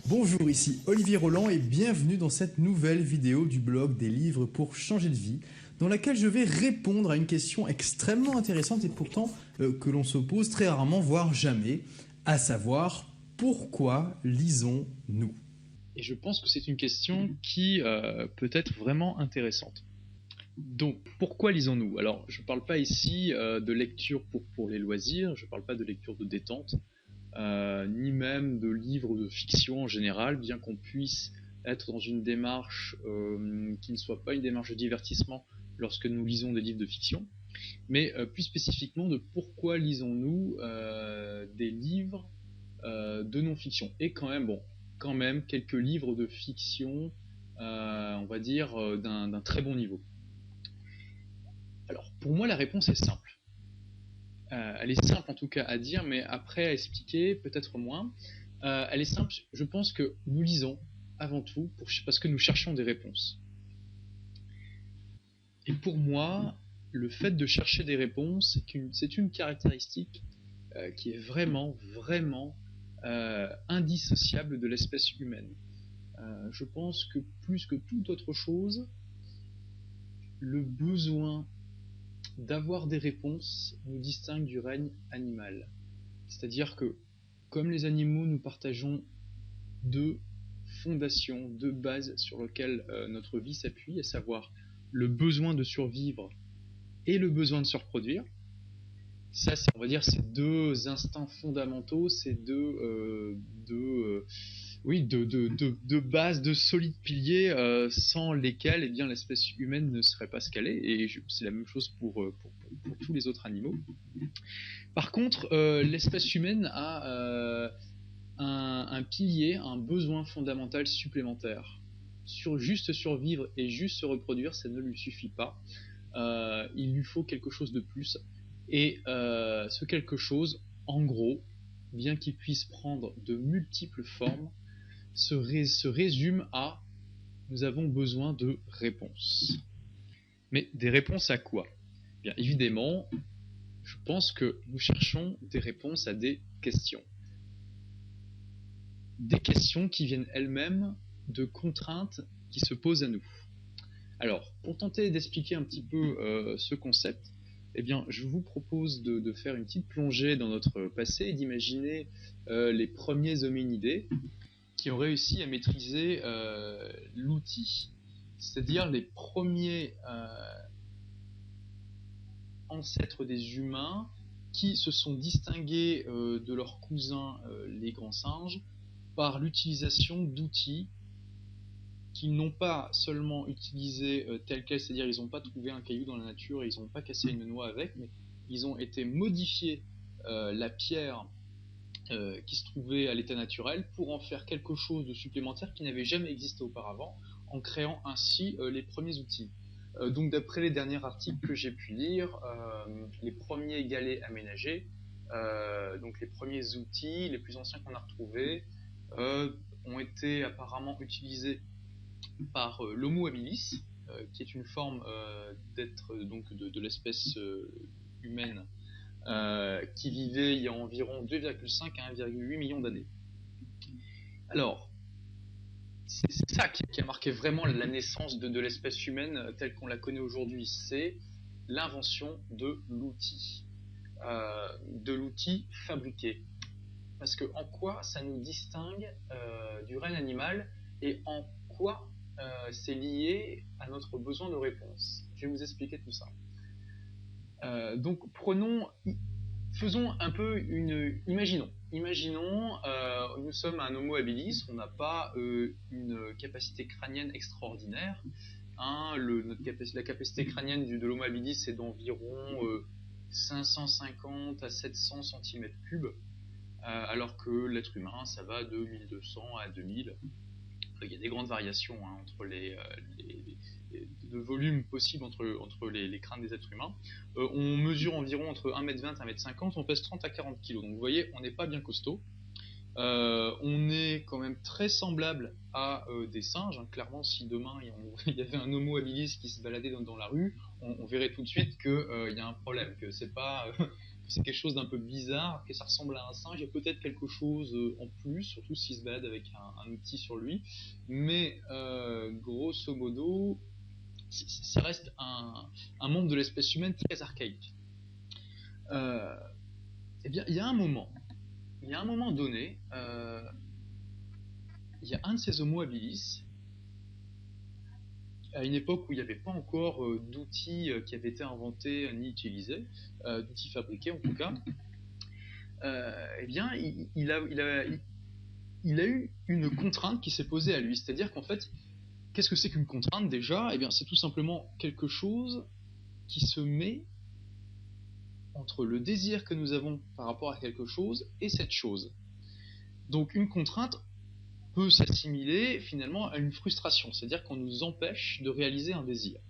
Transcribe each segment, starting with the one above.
Bonjour, ici Olivier Roland et bienvenue dans cette nouvelle vidéo du blog des livres pour changer de vie, dans laquelle je vais répondre à une question extrêmement intéressante et pourtant que l'on se pose très rarement, voire jamais, à savoir pourquoi lisons-nous? Et je pense que c'est une question qui peut être vraiment intéressante. Donc, pourquoi lisons-nous? Alors, je ne parle pas ici de lecture pour les loisirs, je ne parle pas de lecture de détente, ni même de livres de fiction en général, bien qu'on puisse être dans une démarche qui ne soit pas une démarche de divertissement lorsque nous lisons des livres de fiction, mais plus spécifiquement de pourquoi lisons-nous des livres de non-fiction. Et quand même quelques livres de fiction, on va dire, d'un très bon niveau. Alors, pour moi, la réponse est simple. Elle est simple en tout cas à dire, mais après à expliquer, peut-être moins. Elle est simple, je pense que nous lisons avant tout parce que nous cherchons des réponses. Et pour moi, le fait de chercher des réponses, c'est une caractéristique qui est vraiment indissociable de l'espèce humaine. Je pense que plus que toute autre chose, le besoin d'avoir des réponses nous distingue du règne animal. C'est-à-dire que, comme les animaux, nous partageons deux fondations, deux bases sur lesquelles notre vie s'appuie, à savoir le besoin de survivre et le besoin de se reproduire. Ça, on va dire, ces deux instincts fondamentaux, ces deux bases, de solides piliers sans lesquels eh bien, l'espèce humaine ne serait pas ce qu'elle est, et c'est la même chose pour tous les autres animaux. Par contre, l'espèce humaine a un pilier, un besoin fondamental supplémentaire. Juste survivre et juste se reproduire, ça ne lui suffit pas. Il lui faut quelque chose de plus. Et ce quelque chose, en gros, bien qu'il puisse prendre de multiples formes, se résume à « nous avons besoin de réponses ». Mais des réponses à quoi? Bien évidemment, je pense que nous cherchons des réponses à des questions. Des questions qui viennent elles-mêmes de contraintes qui se posent à nous. Alors, pour tenter d'expliquer un petit peu ce concept, eh bien, je vous propose de faire une petite plongée dans notre passé et d'imaginer les premiers hominidés qui ont réussi à maîtriser l'outil, c'est-à-dire les premiers ancêtres des humains qui se sont distingués de leurs cousins les grands singes par l'utilisation d'outils qu'ils n'ont pas seulement utilisé tel quel, c'est-à-dire ils n'ont pas trouvé un caillou dans la nature et ils n'ont pas cassé une noix avec, mais ils ont été modifiés la pierre qui se trouvait à l'état naturel pour en faire quelque chose de supplémentaire qui n'avait jamais existé auparavant, en créant ainsi les premiers outils. Donc d'après les derniers articles que j'ai pu lire, les premiers galets aménagés, donc les premiers outils, les plus anciens qu'on a retrouvés, ont été apparemment utilisés par l'Homo habilis, qui est une forme d'être donc de l'espèce humaine qui vivait il y a environ 2,5 à 1,8 millions d'années. Alors, c'est ça qui a marqué vraiment la naissance de l'espèce humaine telle qu'on la connaît aujourd'hui, c'est l'invention de l'outil fabriqué. Parce que en quoi ça nous distingue du règne animal et en quoi c'est lié à notre besoin de réponse. Je vais vous expliquer tout ça. Donc faisons un peu imaginons, nous sommes un Homo habilis, on n'a pas une capacité crânienne extraordinaire. La capacité crânienne de l'Homo habilis est d'environ 550 à 700 cm3, alors que l'être humain, ça va de 1200 à 2000. Il y a des grandes variations entre de volume possible entre les crânes des êtres humains. On mesure environ entre 1m20 et 1m50, on pèse 30 à 40 kg. Donc vous voyez, on n'est pas bien costaud. On est quand même très semblable à des singes. Clairement, si demain il y avait un Homo habilis qui se baladait dans la rue, on verrait tout de suite qu'il y a un problème, que c'est pas c'est quelque chose d'un peu bizarre, que ça ressemble à un singe. Il y a peut-être quelque chose en plus, surtout s'il se balade avec un outil sur lui. Mais grosso modo, ça reste un membre de l'espèce humaine très archaïque. Eh bien, il y a un moment donné, il y a un de ces Homo habilis, à une époque où il n'y avait pas encore d'outils qui avaient été inventés ni utilisés, d'outils fabriqués en tout cas, eh bien, il a eu une contrainte qui s'est posée à lui. C'est-à-dire qu'en fait, qu'est-ce que c'est qu'une contrainte déjà? Eh bien, c'est tout simplement quelque chose qui se met entre le désir que nous avons par rapport à quelque chose et cette chose. Donc une contrainte peut s'assimiler finalement à une frustration, c'est-à-dire qu'on nous empêche de réaliser un désir.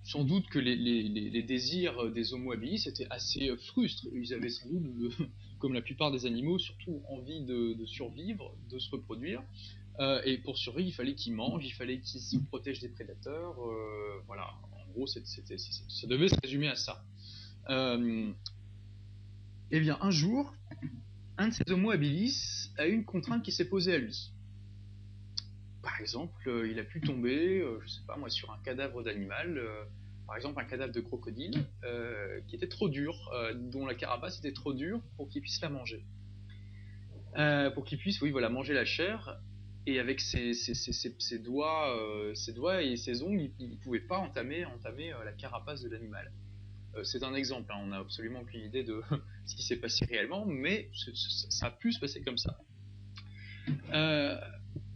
Sans doute que les désirs des Homo habilis étaient assez frustres. Ils avaient sans doute, comme la plupart des animaux, surtout envie de survivre, de se reproduire. Et pour survivre, il fallait qu'ils mangent, il fallait qu'ils se protègent des prédateurs. Voilà, en gros, ça devait se résumer à ça. Eh bien, un jour, un de ces Homo habilis a eu une contrainte qui s'est posée à lui. Par exemple, il a pu tomber, je sais pas moi, sur un cadavre d'animal, par exemple un cadavre de crocodile, qui était trop dur, dont la carapace était trop dure pour qu'il puisse la manger. Pour qu'il puisse, oui, voilà, manger la chair, et avec ses doigts et ses ongles, il ne pouvait pas entamer la carapace de l'animal. C'est un exemple, hein, on n'a absolument aucune idée de ce qui s'est passé réellement, mais ça a pu se passer comme ça.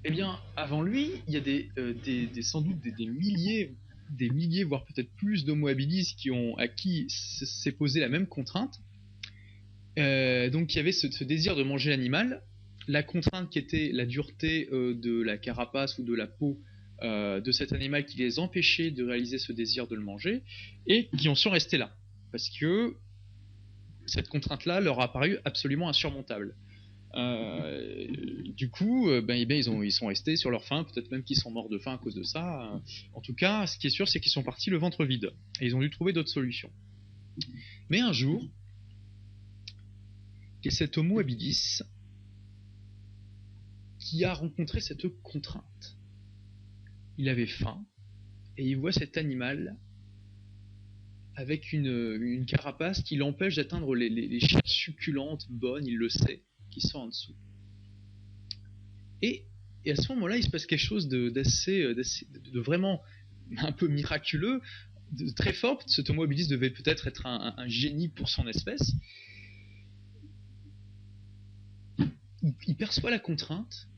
Eh bien, avant lui, il y a sans doute des milliers, voire peut-être plus d'Homo habilis à qui s'est posé la même contrainte. Donc, il y avait ce désir de manger l'animal, la contrainte qui était la dureté de la carapace ou de la peau de cet animal qui les empêchait de réaliser ce désir de le manger, et qui en sont restés là, parce que cette contrainte-là leur a paru absolument insurmontable. Du coup, ils sont restés sur leur faim, peut-être même qu'ils sont morts de faim à cause de ça. En tout cas, ce qui est sûr, c'est qu'ils sont partis le ventre vide, et ils ont dû trouver d'autres solutions. Mais un jour, il y a cet Homo habilis qui a rencontré cette contrainte. Il avait faim, et il voit cet animal avec une carapace qui l'empêche d'atteindre les chairs succulentes, bonnes, il le sait, qui sont en dessous. Et à ce moment-là, il se passe quelque chose de vraiment un peu miraculeux, de très fort. Cet Homo habilis devait peut-être être un génie pour son espèce. Il perçoit la contrainte,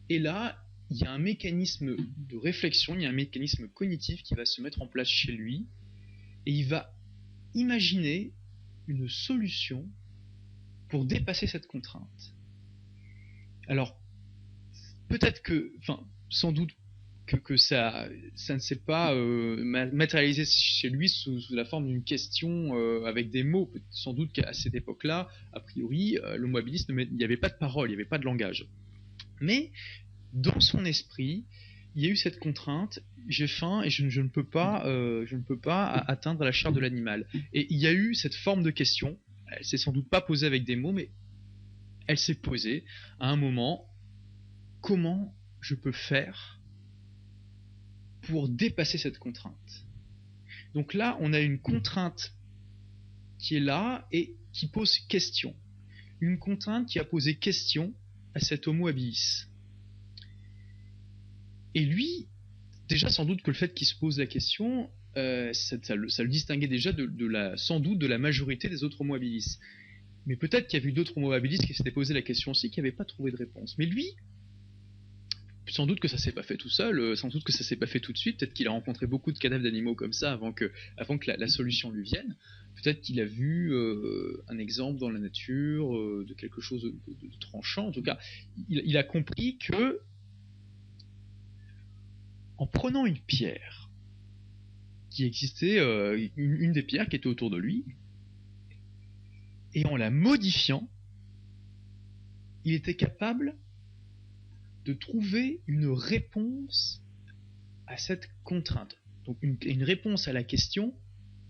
et là, il y a un mécanisme de réflexion, il y a un mécanisme cognitif qui va se mettre en place chez lui, et il va imaginer une solution pour dépasser cette contrainte. Alors, peut-être que, sans doute que ça ne s'est pas matérialisé chez lui sous la forme d'une question avec des mots. Sans doute qu'à cette époque-là, a priori, l'Homo habilis, il n'y avait pas de parole, il n'y avait pas de langage. Mais dans son esprit, il y a eu cette contrainte, j'ai faim et je ne peux pas atteindre la chair de l'animal. Et il y a eu cette forme de question, elle s'est sans doute pas posée avec des mots, mais elle s'est posée à un moment: comment je peux faire pour dépasser cette contrainte? Donc là, on a une contrainte qui est là et qui pose question. Une contrainte qui a posé question à cet Homo habilis. Et lui, déjà sans doute que le fait qu'il se pose la question, ça le distinguait déjà sans doute de la majorité des autres Homo habilis. Mais peut-être qu'il y a eu d'autres Homo habilis qui s'étaient posé la question aussi, qui n'avaient pas trouvé de réponse. Mais lui, sans doute que ça s'est pas fait tout seul, sans doute que ça s'est pas fait tout de suite, peut-être qu'il a rencontré beaucoup de cadavres d'animaux comme ça avant que la solution lui vienne. Peut-être qu'il a vu un exemple dans la nature de quelque chose de tranchant. En tout cas, il a compris que en prenant une pierre qui existait, une des pierres qui était autour de lui, et en la modifiant, il était capable de trouver une réponse à cette contrainte. Donc une réponse à la question: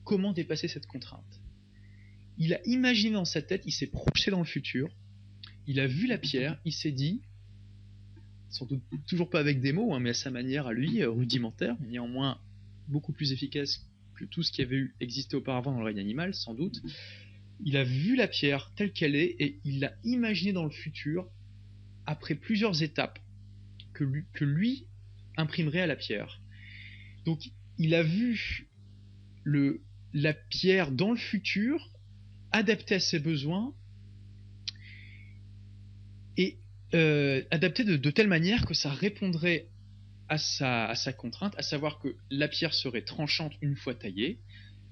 comment dépasser cette contrainte. Il a imaginé dans sa tête, il s'est projeté dans le futur, il a vu la pierre, il s'est dit, sans doute toujours pas avec des mots, hein, mais à sa manière à lui, rudimentaire, néanmoins beaucoup plus efficace que tout ce qui avait existé auparavant dans le règne animal, sans doute. Il a vu la pierre telle qu'elle est et il l'a imaginé dans le futur, après plusieurs étapes que lui imprimerait à la pierre. Donc il a vu la pierre dans le futur, adaptée à ses besoins et adaptée de telle manière que ça répondrait à sa contrainte, à savoir que la pierre serait tranchante une fois taillée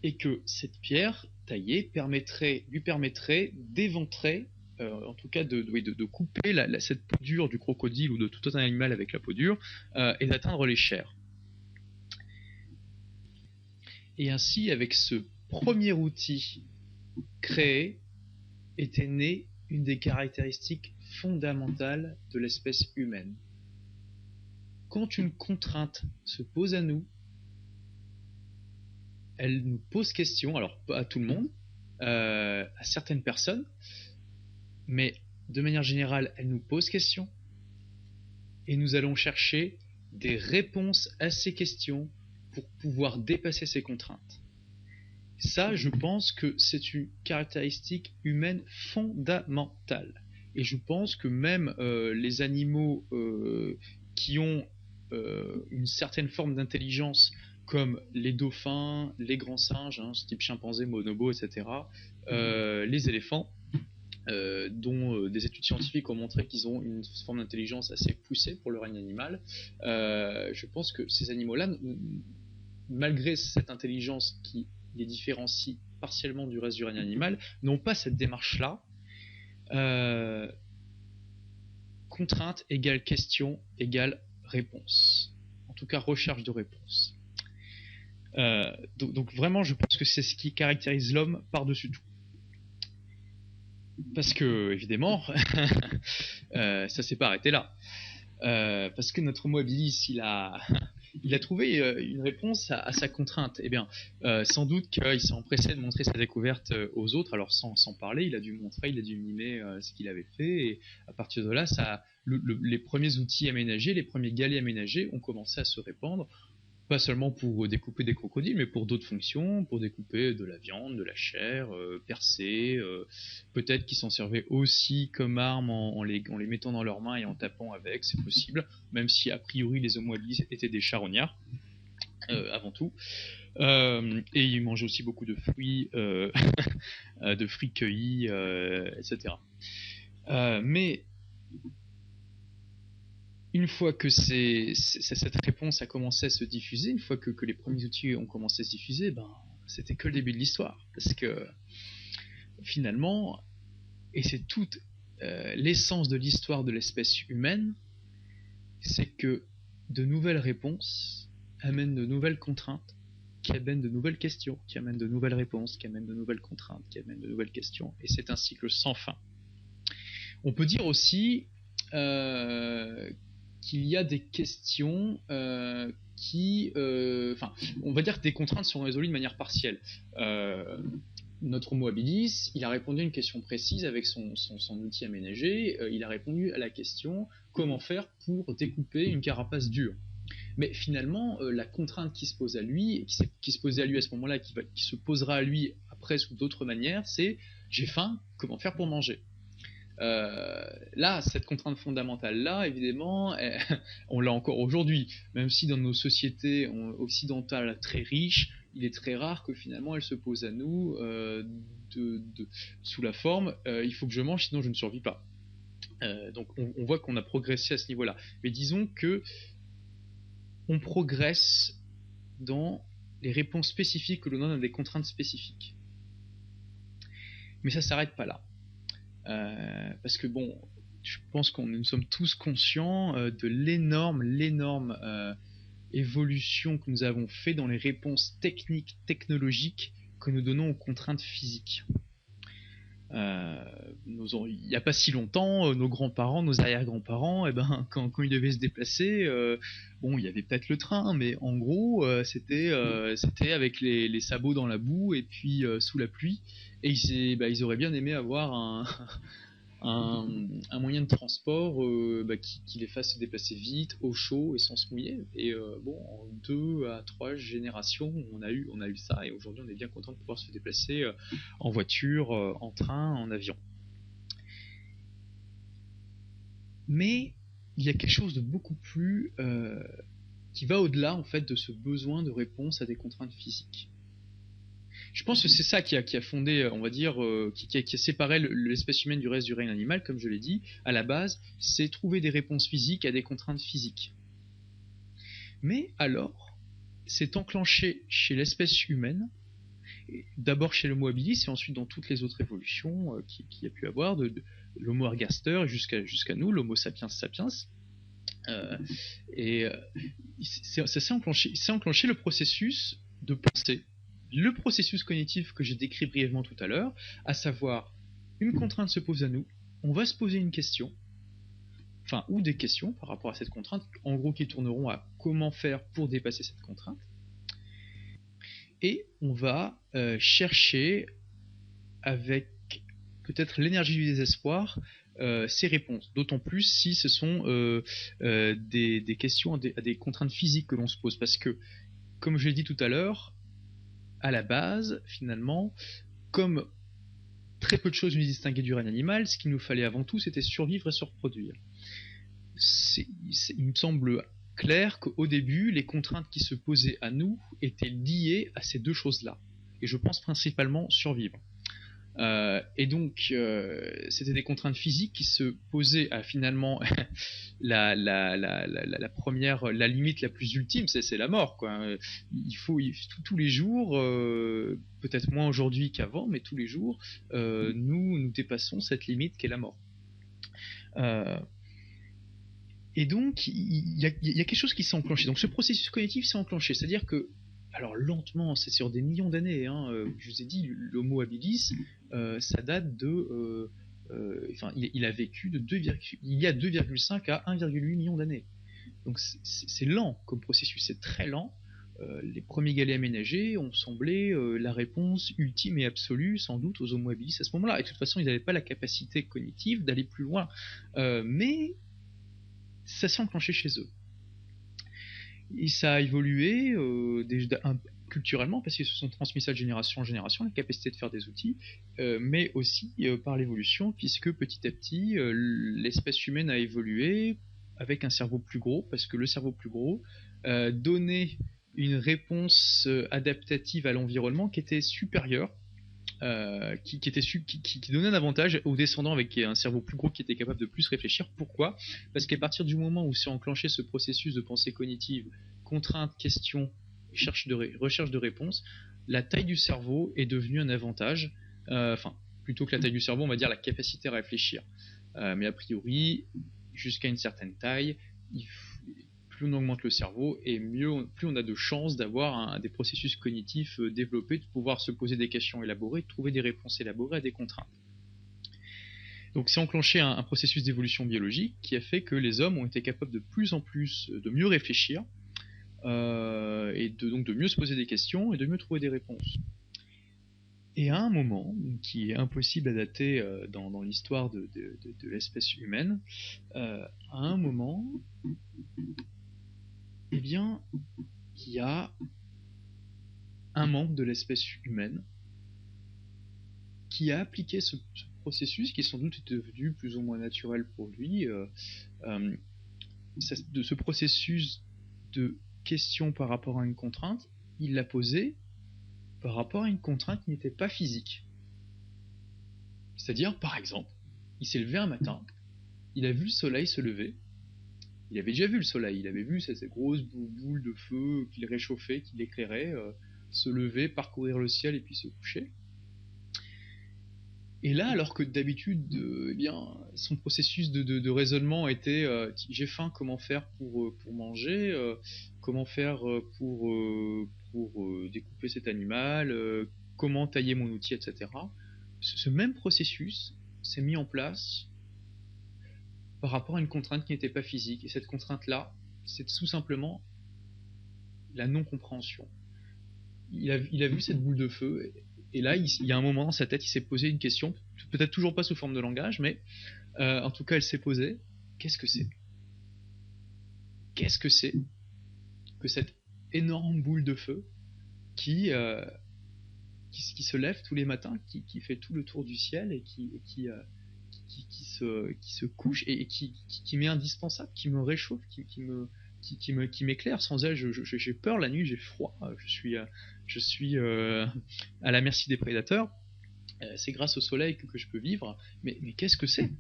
et que cette pierre taillée lui permettrait d'éventrer, en tout cas de couper cette peau dure du crocodile ou de tout autre animal avec la peau dure et d'atteindre les chairs. Et ainsi, avec ce premier outil créé, était née une des caractéristiques fondamentales de l'espèce humaine. Quand une contrainte se pose à nous, elle nous pose question, alors pas à tout le monde, à certaines personnes, mais de manière générale, elle nous pose question, et nous allons chercher des réponses à ces questions pour pouvoir dépasser ces contraintes. Ça, je pense que c'est une caractéristique humaine fondamentale. Et je pense que même les animaux qui ont une certaine forme d'intelligence, comme les dauphins, les grands singes, hein, type chimpanzé, bonobo, etc., les éléphants, dont des études scientifiques ont montré qu'ils ont une forme d'intelligence assez poussée pour le règne animal. Je pense que ces animaux-là, malgré cette intelligence qui les différencie partiellement du reste du règne animal, n'ont pas cette démarche-là. Contrainte égale question égale réponse. En tout cas, recherche de réponse. Donc vraiment, je pense que c'est ce qui caractérise l'homme par-dessus tout. Parce que, évidemment, ça s'est pas arrêté là. Parce que notre homo habilis, il a trouvé une réponse à sa contrainte. Eh bien, sans doute qu'il s'est empressé de montrer sa découverte aux autres, alors sans parler, il a dû mimer ce qu'il avait fait, et à partir de là, les premiers outils aménagés, les premiers galets aménagés ont commencé à se répandre, pas seulement pour découper des crocodiles, mais pour d'autres fonctions, pour découper de la viande, de la chair, percer, peut-être qu'ils s'en servaient aussi comme arme en les mettant dans leurs mains et en tapant avec, c'est possible, même si a priori les homo habilis étaient des charognards, avant tout. Et ils mangeaient aussi beaucoup de fruits, de fruits cueillis, etc. Mais une fois que cette réponse a commencé à se diffuser, une fois que les premiers outils ont commencé à se diffuser, c'était que le début de l'histoire. Parce que finalement, et c'est toute l'essence de l'histoire de l'espèce humaine, c'est que de nouvelles réponses amènent de nouvelles contraintes, qui amènent de nouvelles questions, qui amènent de nouvelles réponses, qui amènent de nouvelles contraintes, qui amènent de nouvelles questions. Et c'est un cycle sans fin. On peut dire aussi qu'il y a des questions on va dire que des contraintes sont résolues de manière partielle. Notre homo habilis, il a répondu à une question précise avec son outil aménagé. Il a répondu à la question comment faire pour découper une carapace dure. Mais finalement, la contrainte qui se pose à lui, qui se posait à lui à ce moment-là, qui se posera à lui après sous d'autres manières, c'est j'ai faim, comment faire pour manger? Là, cette contrainte fondamentale-là, évidemment, on l'a encore aujourd'hui. Même si dans nos sociétés occidentales très riches, il est très rare que finalement elle se pose à nous sous la forme il faut que je mange, sinon je ne survis pas. Donc on voit qu'on a progressé à ce niveau-là. Mais disons que on progresse dans les réponses spécifiques que l'on donne à des contraintes spécifiques. Mais ça ne s'arrête pas là. Parce que bon, je pense que nous sommes tous conscients de l'énorme évolution que nous avons fait dans les réponses techniques, technologiques que nous donnons aux contraintes physiques. Il n'y a pas si longtemps, nos grands-parents, nos arrière-grands-parents, quand ils devaient se déplacer, bon, il y avait peut-être le train, mais en gros, c'était avec les sabots dans la boue et puis sous la pluie. Et ils auraient bien aimé avoir un moyen de transport qui les fasse se déplacer vite, au chaud et sans se mouiller. Et bon, en 2 à 3 générations, on a eu ça, et aujourd'hui on est bien content de pouvoir se déplacer en voiture, en train, en avion. Mais il y a quelque chose de beaucoup plus qui va au-delà en fait de ce besoin de réponse à des contraintes physiques. Je pense que c'est ça qui a fondé, on va dire, qui a séparé l'espèce humaine du reste du règne animal, comme je l'ai dit. À la base, c'est trouver des réponses physiques à des contraintes physiques. Mais alors, c'est enclenché chez l'espèce humaine, d'abord chez l'Homo habilis et ensuite dans toutes les autres évolutions qu'il y a pu avoir, de l'Homo ergaster jusqu'à nous, l'Homo sapiens sapiens. Ça s'est enclenché le processus de pensée, le processus cognitif que j'ai décrit brièvement tout à l'heure, à savoir, une contrainte se pose à nous, on va se poser une question, ou des questions par rapport à cette contrainte, en gros qui tourneront à comment faire pour dépasser cette contrainte, et on va chercher avec peut-être l'énergie du désespoir ces réponses, d'autant plus si ce sont des questions à des contraintes physiques que l'on se pose, parce que, comme je l'ai dit tout à l'heure, à la base, finalement, comme très peu de choses nous distinguaient du règne animal, ce qu'il nous fallait avant tout, c'était survivre et se reproduire. Il me semble clair qu'au début, les contraintes qui se posaient à nous étaient liées à ces deux choses-là. Et je pense principalement survivre. Et donc, c'était des contraintes physiques qui se posaient à finalement la première, la limite la plus ultime, c'est la mort, quoi. Tous les jours, peut-être moins aujourd'hui qu'avant, mais tous les jours, nous dépassons cette limite qu'est la mort. Et donc, il y a quelque chose qui s'est enclenché. Donc, ce processus cognitif s'est enclenché. C'est-à-dire que, alors lentement, c'est sur des millions d'années. Je vous ai dit, l'Homo habilis, ça date de... il a vécu il y a 2,5 à 1,8 million d'années. Donc, c'est lent comme processus, c'est très lent. Les premiers galets aménagés ont semblé la réponse ultime et absolue, sans doute, aux Homo habilis à ce moment-là. Et de toute façon, ils n'avaient pas la capacité cognitive d'aller plus loin. Mais ça s'est enclenché chez eux. Et ça a évolué culturellement, parce qu'ils se sont transmis ça de génération en génération, la capacité de faire des outils, mais aussi par l'évolution, puisque petit à petit, l'espèce humaine a évolué avec un cerveau plus gros, parce que le cerveau plus gros donnait une réponse adaptative à l'environnement qui était supérieure, qui donnait un avantage aux descendants avec un cerveau plus gros qui était capable de plus réfléchir. Pourquoi ? Parce qu'à partir du moment où s'est enclenché ce processus de pensée cognitive, contrainte, question, recherche de réponse, la taille du cerveau est devenue un avantage. Plutôt que la taille du cerveau, on va dire la capacité à réfléchir. Mais a priori, jusqu'à une certaine taille, plus on augmente le cerveau et plus on a de chances d'avoir des processus cognitifs développés, de pouvoir se poser des questions élaborées, de trouver des réponses élaborées à des contraintes. Donc c'est enclenché un processus d'évolution biologique qui a fait que les hommes ont été capables de plus en plus de mieux réfléchir et donc de mieux se poser des questions et de mieux trouver des réponses. Et à un moment, qui est impossible à dater dans l'histoire de l'espèce humaine, à un moment, eh bien, il y a un membre de l'espèce humaine qui a appliqué ce processus, qui sans doute est devenu plus ou moins naturel pour lui, de ce processus de question par rapport à une contrainte, il l'a posé par rapport à une contrainte qui n'était pas physique. C'est-à-dire, par exemple, il s'est levé un matin, il a vu le soleil se lever. Il avait déjà vu le soleil, il avait vu ces grosses boules de feu qui le réchauffaient, qui l'éclairaient, se lever, parcourir le ciel et puis se coucher. Et là, alors que d'habitude, son processus de raisonnement était j'ai faim, comment faire pour manger, comment faire pour découper cet animal, comment tailler mon outil, etc. ce même processus s'est mis en place par rapport à une contrainte qui n'était pas physique. Et cette contrainte-là, c'est tout simplement la non-compréhension. Il a vu cette boule de feu, et là, il y a un moment dans sa tête, il s'est posé une question, peut-être toujours pas sous forme de langage, mais en tout cas, elle s'est posée. Qu'est-ce que c'est? Qu'est-ce que c'est que cette énorme boule de feu qui se lève tous les matins, qui fait tout le tour du ciel et qui se couche et qui m'est indispensable, qui me réchauffe, qui m'éclaire. Sans elle, j'ai peur la nuit, j'ai froid, je suis à la merci des prédateurs. C'est grâce au soleil que je peux vivre. Mais qu'est-ce que c'est?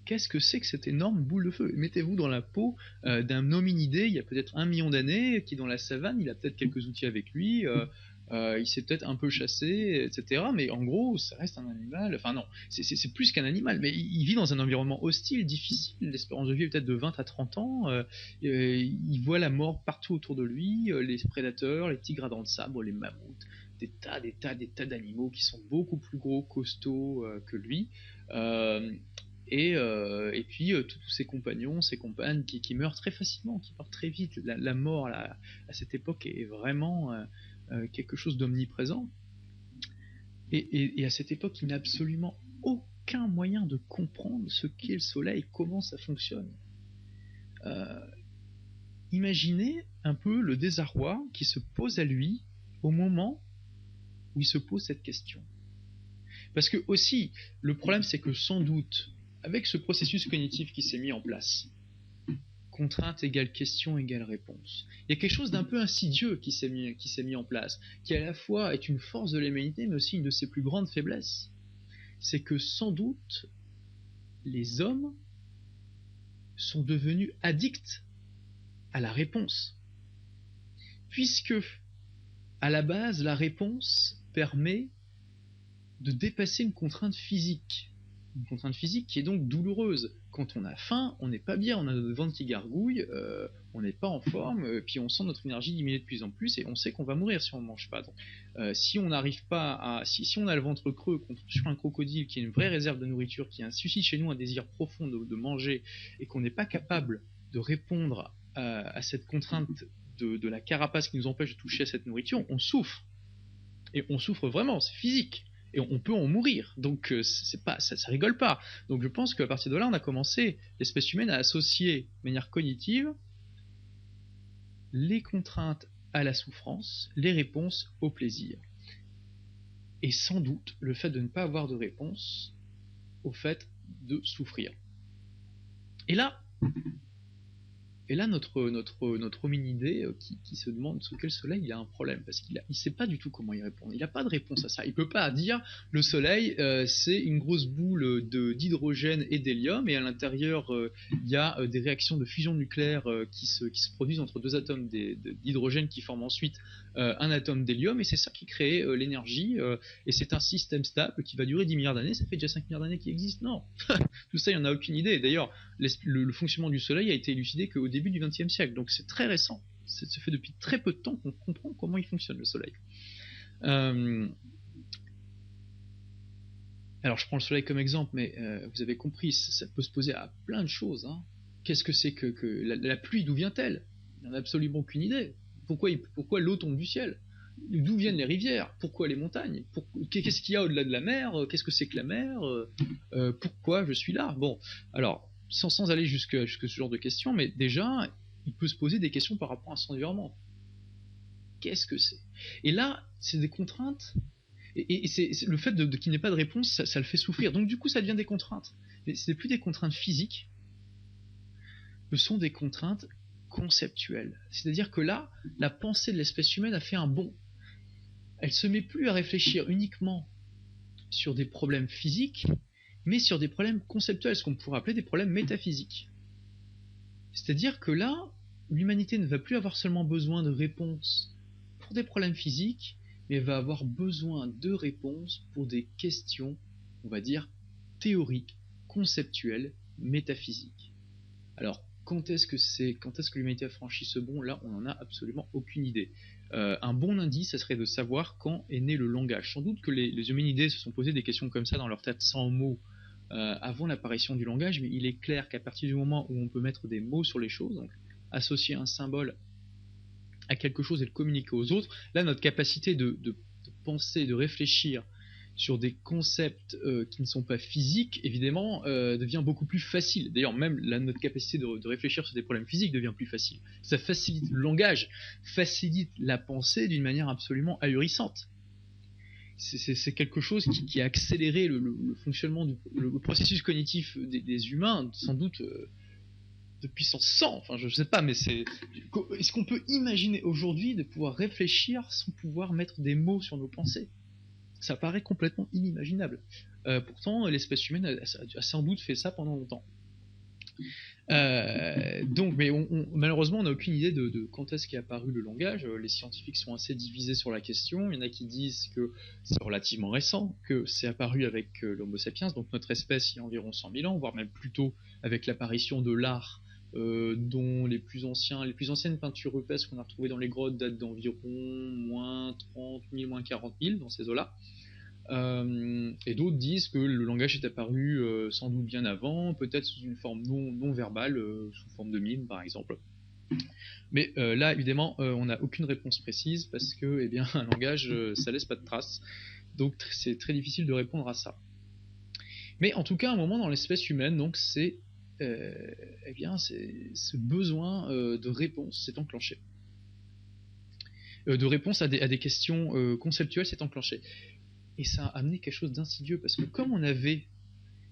Qu'est-ce que c'est que cette énorme boule de feu? Mettez-vous dans la peau d'un hominidé il y a peut-être 1 million d'années, qui est dans la savane, il a peut-être quelques outils avec lui, il s'est peut-être un peu chassé, etc. Mais en gros, ça reste un animal. Enfin non, c'est plus qu'un animal, mais il vit dans un environnement hostile, difficile. L'espérance de vie est peut-être de 20 à 30 ans. Il voit la mort partout autour de lui, les prédateurs, les tigres à dents de sabre, les mammouths, des tas d'animaux qui sont beaucoup plus gros, costauds que lui. Et puis tous ses compagnons, ses compagnes qui meurent très facilement, qui meurent très vite. La mort à cette époque est vraiment quelque chose d'omniprésent. Et à cette époque, il n'a absolument aucun moyen de comprendre ce qu'est le soleil, comment ça fonctionne. Imaginez un peu le désarroi qui se pose à lui au moment où il se pose cette question. Parce que aussi, le problème c'est que sans doute, avec ce processus cognitif qui s'est mis en place, contrainte égale question égale réponse, il y a quelque chose d'un peu insidieux qui s'est mis en place, qui à la fois est une force de l'humanité, mais aussi une de ses plus grandes faiblesses. C'est que sans doute, les hommes sont devenus addicts à la réponse. Puisque, à la base, la réponse permet de dépasser une contrainte physique. Une contrainte physique qui est donc douloureuse. Quand on a faim, on n'est pas bien, on a notre ventre qui gargouille, on n'est pas en forme, puis on sent notre énergie diminuer de plus en plus et on sait qu'on va mourir si on ne mange pas. Donc, si on n'arrive pas à... Si on a le ventre creux sur un crocodile qui est une vraie réserve de nourriture, qui suscite chez nous un désir profond de manger et qu'on n'est pas capable de répondre à cette contrainte de la carapace qui nous empêche de toucher à cette nourriture, on souffre. Et on souffre vraiment, c'est physique. Et on peut en mourir, donc c'est pas, ça rigole pas. Donc je pense qu'à partir de là, on a commencé, l'espèce humaine, à associer de manière cognitive les contraintes à la souffrance, les réponses au plaisir. Et sans doute le fait de ne pas avoir de réponse au fait de souffrir. Et là notre hominidé qui se demande ce qu'est le soleil, il a un problème, parce qu'il ne sait pas du tout comment y répondre. Il n'a pas de réponse à ça. Il ne peut pas dire le soleil, c'est une grosse boule d'hydrogène et d'hélium, et à l'intérieur, il y a des réactions de fusion nucléaire qui se produisent entre deux atomes d'hydrogène qui forment ensuite un atome d'hélium, et c'est ça qui crée l'énergie, et c'est un système stable qui va durer 10 milliards d'années. Ça fait déjà 5 milliards d'années qu'il existe? Non. Tout ça, il n'y en a aucune idée. D'ailleurs, le fonctionnement du soleil a été élucidé qu'au début du XXe siècle, donc c'est très récent. Ça fait depuis très peu de temps qu'on comprend comment il fonctionne, le soleil. Alors je prends le soleil comme exemple, mais vous avez compris, ça peut se poser à plein de choses. Hein. Qu'est-ce que c'est que la pluie, d'où vient-elle? On n'a absolument aucune idée. Pourquoi l'eau tombe du ciel? D'où viennent les rivières? Pourquoi les montagnes? Qu'est-ce qu'il y a au-delà de la mer? Qu'est-ce que c'est que la mer? Pourquoi je suis là? Bon, alors, sans aller jusque ce genre de questions, mais déjà, il peut se poser des questions par rapport à son environnement. Qu'est-ce que c'est? Et là, c'est des contraintes, et c'est le fait qu'il n'ait pas de réponse, ça le fait souffrir. Donc du coup, ça devient des contraintes. Mais ce n'est plus des contraintes physiques, ce sont des contraintes conceptuelles. C'est-à-dire que là, la pensée de l'espèce humaine a fait un bond. Elle ne se met plus à réfléchir uniquement sur des problèmes physiques, mais sur des problèmes conceptuels, ce qu'on pourrait appeler des problèmes métaphysiques. C'est-à-dire que là, l'humanité ne va plus avoir seulement besoin de réponses pour des problèmes physiques, mais va avoir besoin de réponses pour des questions, on va dire, théoriques, conceptuelles, métaphysiques. Alors, quand est-ce que l'humanité a franchi ce bond? Là, on n'en a absolument aucune idée. Un bon indice, ça serait de savoir quand est né le langage. Sans doute que les hominidés se sont posés des questions comme ça dans leur tête sans mots avant l'apparition du langage, mais il est clair qu'à partir du moment où on peut mettre des mots sur les choses, donc associer un symbole à quelque chose et le communiquer aux autres, là notre capacité de penser, de réfléchir sur des concepts qui ne sont pas physiques, évidemment, devient beaucoup plus facile. D'ailleurs, même notre capacité de réfléchir sur des problèmes physiques devient plus facile. Ça facilite le langage, facilite la pensée d'une manière absolument ahurissante. C'est quelque chose qui a accéléré le fonctionnement, le processus cognitif des humains, sans doute depuis son sang. Enfin, je ne sais pas, mais est-ce qu'on peut imaginer aujourd'hui de pouvoir réfléchir sans pouvoir mettre des mots sur nos pensées ? Ça paraît complètement inimaginable. Pourtant, l'espèce humaine a sans doute fait ça pendant longtemps. Donc, mais malheureusement, on n'a aucune idée de quand est-ce qu'est apparu le langage. Les scientifiques sont assez divisés sur la question. Il y en a qui disent que c'est relativement récent, que c'est apparu avec l'Homo sapiens, donc notre espèce, il y a environ 100 000 ans, voire même plus tôt avec l'apparition de l'art, dont les plus anciennes peintures rupestres qu'on a retrouvées dans les grottes datent d'environ moins 30 000, moins 40 000 dans ces eaux-là. Et d'autres disent que le langage est apparu sans doute bien avant, peut-être sous une forme non verbale, sous forme de mime par exemple. Mais là, évidemment, on n'a aucune réponse précise parce que, eh bien, un langage, ça laisse pas de traces. Donc, c'est très difficile de répondre à ça. Mais en tout cas, à un moment dans l'espèce humaine, donc, eh bien, ce besoin de réponse s'est enclenché. De réponse à des questions conceptuelles s'est enclenché. Et ça a amené quelque chose d'insidieux, parce que comme on avait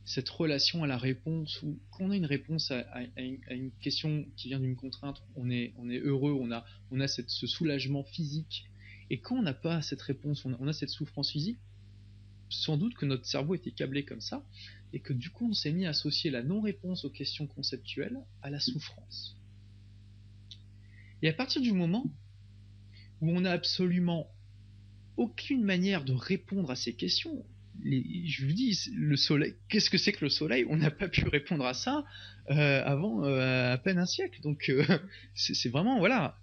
cette relation à la réponse, ou quand on a une réponse à une question qui vient d'une contrainte, on est heureux, on a ce soulagement physique, et quand on n'a pas cette réponse, on a cette souffrance physique, sans doute que notre cerveau était câblé comme ça, et que du coup on s'est mis à associer la non-réponse aux questions conceptuelles à la souffrance. Et à partir du moment où on n'a absolument aucune manière de répondre à ces questions, je vous dis, le soleil, qu'est-ce que c'est que le soleil ? On n'a pas pu répondre à ça avant à peine un siècle. Donc c'est vraiment, voilà.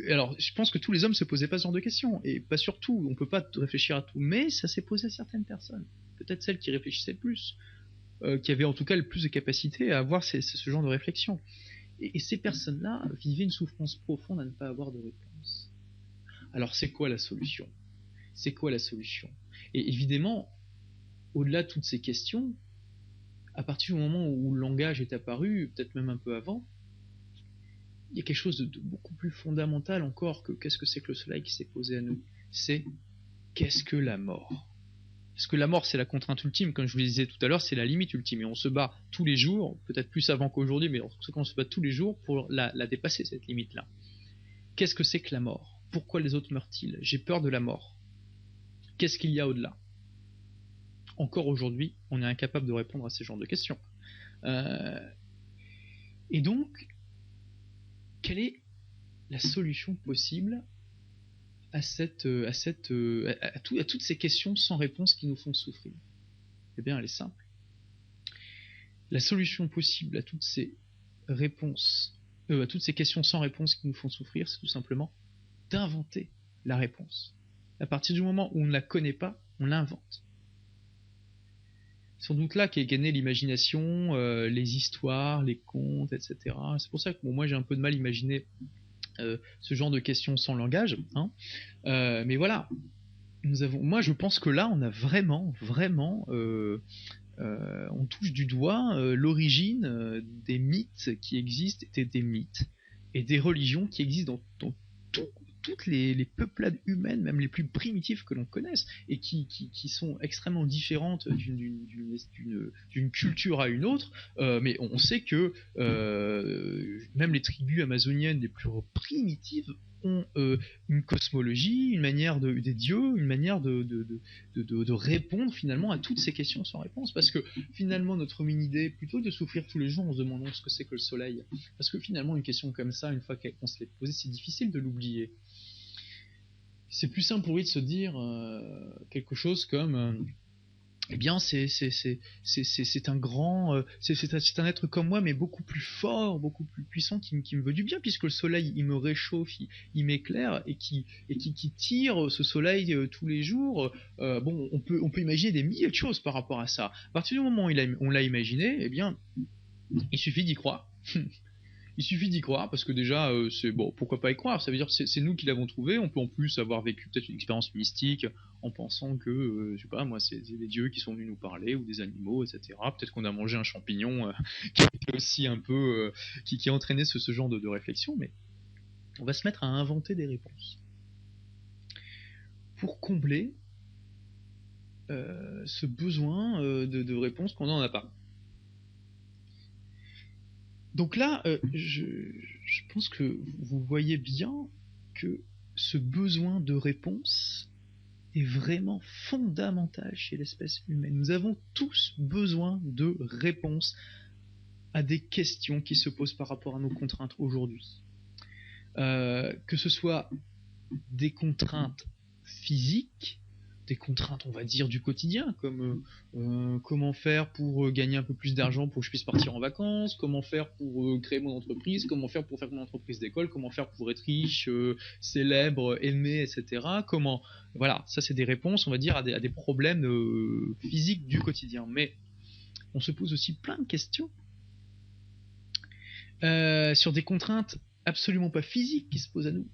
Alors, je pense que tous les hommes se posaient pas ce genre de questions, et pas sur tout, on peut pas réfléchir à tout, mais ça s'est posé à certaines personnes, peut-être celles qui réfléchissaient le plus, qui avaient en tout cas le plus de capacité à avoir ce genre de réflexion. Et ces personnes-là vivaient une souffrance profonde à ne pas avoir de réponse. Alors, c'est quoi la solution ? C'est quoi la solution ? Et évidemment, au-delà de toutes ces questions, à partir du moment où le langage est apparu, peut-être même un peu avant, il y a quelque chose de beaucoup plus fondamental encore que qu'est-ce que c'est que le soleil qui s'est posé à nous. C'est qu'est-ce que la mort ? Parce que la mort, c'est la contrainte ultime, comme je vous le disais tout à l'heure, c'est la limite ultime. Et on se bat tous les jours, peut-être plus avant qu'aujourd'hui, mais en tout cas on se bat tous les jours pour la dépasser, cette limite-là. Qu'est-ce que c'est que la mort ? Pourquoi les autres meurent-ils ? J'ai peur de la mort. Qu'est-ce qu'il y a au-delà ? Encore aujourd'hui, on est incapable de répondre à ces genres de questions. Et donc, quelle est la solution possible à toutes ces questions sans réponse qui nous font souffrir ? Eh bien, elle est simple. La solution possible à toutes ces à toutes ces questions sans réponse qui nous font souffrir, c'est tout simplement d'inventer la réponse. À partir du moment où on ne la connaît pas, on l'invente. Sans doute là qu'est née l'imagination, les histoires, les contes, etc. C'est pour ça que moi j'ai un peu de mal à imaginer ce genre de questions sans langage. Hein. Mais voilà, moi je pense que là on a vraiment, on touche du doigt l'origine des mythes qui existent, des mythes et des religions qui existent dans toutes les peuplades humaines, même les plus primitives que l'on connaisse, et qui sont extrêmement différentes d'une culture à une autre, mais on sait que même les tribus amazoniennes les plus primitives ont une cosmologie, une manière des dieux, une manière de répondre finalement à toutes ces questions sans réponse, parce que finalement notre hominidé, plutôt que de souffrir tous les jours en se demandant ce que c'est que le soleil, parce que finalement une question comme ça, une fois qu'on se l'est posée, c'est difficile de l'oublier. C'est plus simple pour lui de se dire quelque chose comme eh bien c'est un grand, c'est un être comme moi, mais beaucoup plus fort, beaucoup plus puissant, qui me veut du bien, puisque le soleil il me réchauffe, il m'éclaire, et qui tire ce soleil tous les jours. Bon, on peut imaginer des milliers de choses par rapport à ça. À partir du moment où on l'a imaginé, eh bien il suffit d'y croire. Il suffit d'y croire, parce que déjà, c'est bon, pourquoi pas y croire? Ça veut dire que c'est nous qui l'avons trouvé. On peut en plus avoir vécu peut-être une expérience mystique en pensant que, je sais pas, moi, c'est des dieux qui sont venus nous parler, ou des animaux, etc. Peut-être qu'on a mangé un champignon qui était aussi un peu, qui a entraîné ce genre de réflexion, mais on va se mettre à inventer des réponses pour combler ce besoin de réponses qu'on n'en a pas. Donc là, je pense que vous voyez bien que ce besoin de réponse est vraiment fondamental chez l'espèce humaine. Nous avons tous besoin de réponses à des questions qui se posent par rapport à nos contraintes aujourd'hui. Que ce soit des contraintes physiques, des contraintes, on va dire, du quotidien, comme comment faire pour gagner un peu plus d'argent pour que je puisse partir en vacances, comment faire pour créer mon entreprise, comment faire pour faire mon entreprise d'école, comment faire pour être riche, célèbre, aimé, etc. Comment, voilà, ça c'est des réponses, on va dire, à des problèmes physiques du quotidien. Mais on se pose aussi plein de questions sur des contraintes absolument pas physiques qui se posent à nous.